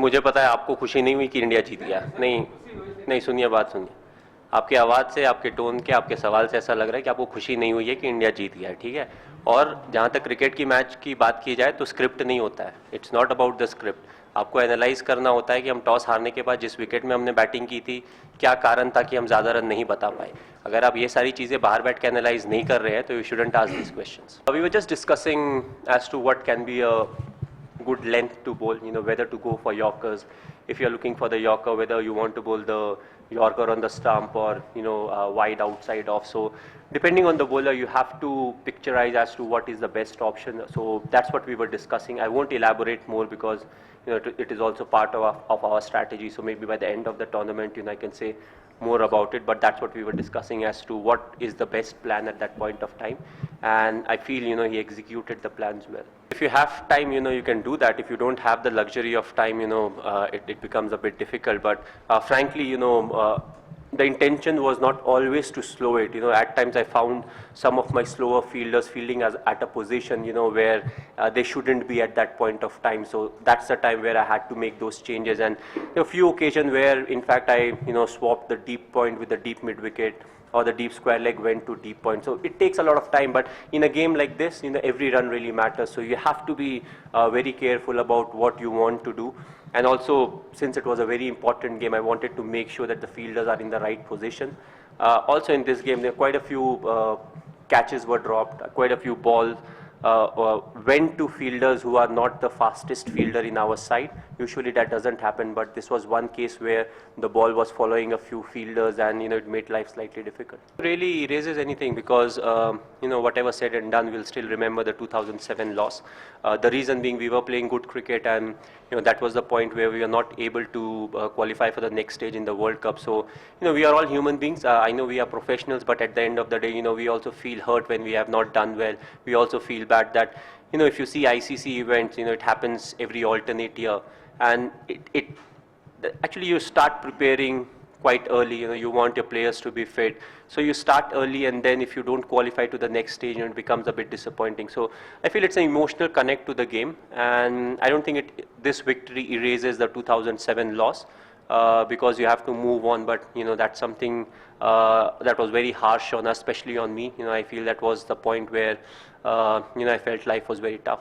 मुझे पता है आपको खुशी नहीं हुई कि इंडिया जीत गया। नहीं नहीं, सुनिए बात सुनिए। आपकी आवाज़ से, आपके टोन के, आपके सवाल से ऐसा लग रहा है कि आपको खुशी नहीं हुई है कि इंडिया जीत गया है, ठीक है। और जहाँ तक क्रिकेट की मैच की बात की जाए तो स्क्रिप्ट नहीं होता है, it's not about the script. आपको एनालाइज करना होता है कि हम टॉस हारने के बाद जिस विकेट में हमने बैटिंग की थी, क्या कारण था कि हम ज़्यादा रन नहीं बता पाए। अगर आप ये सारी चीज़ें बाहर बैठ के एनालाइज नहीं कर रहे हैं तो you shouldn't ask this questions. We were just discussing as to what can be a good length to bowl, whether to go for Yorkers, if you're looking for the Yorker, whether you want to bowl the Yorker on the stump or, wide outside off. So depending on the bowler, you have to picturize as to what is the best option. So that's what we were discussing. I won't elaborate more because, it is also part of our strategy. So maybe by the end of the tournament, I can say more about it, but that's what we were discussing as to what is the best plan at that point of time. And I feel, he executed the plans well. If you have time, you can do that. If you don't have the luxury of time, it becomes a bit difficult. But frankly, the intention was not always to slow it. At times I found some of my slower fielders fielding at a position, where they shouldn't be at that point of time. So that's the time where I had to make those changes. And a few occasions where, in fact, I, swapped the deep point with the deep mid wicket, or the deep square leg went to deep point. So it takes a lot of time, but in a game like this, every run really matters. So you have to be very careful about what you want to do. And also, since it was a very important game, I wanted to make sure that the fielders are in the right position. Also in this game, there quite a few catches were dropped, quite a few balls went to fielders who are not the fastest fielder in our side. Usually that doesn't happen, but this was one case where the ball was following a few fielders and, it made life slightly difficult. It really erases anything because, whatever said and done, we'll still remember the 2007 loss. The reason being we were playing good cricket and, that was the point where we were not able to qualify for the next stage in the World Cup. So, we are all human beings. I know we are professionals, but at the end of the day, we also feel hurt when we have not done well. We also feel bad that, if you see ICC events, it happens every alternate year. And actually you start preparing quite early. You want your players to be fit, so you start early, and then if you don't qualify to the next stage, it becomes a bit disappointing. So I feel it's an emotional connect to the game, and I don't think this victory erases the 2007 loss, because you have to move on. But that's something that was very harsh on us, especially on me. I feel that was the point where I felt life was very tough.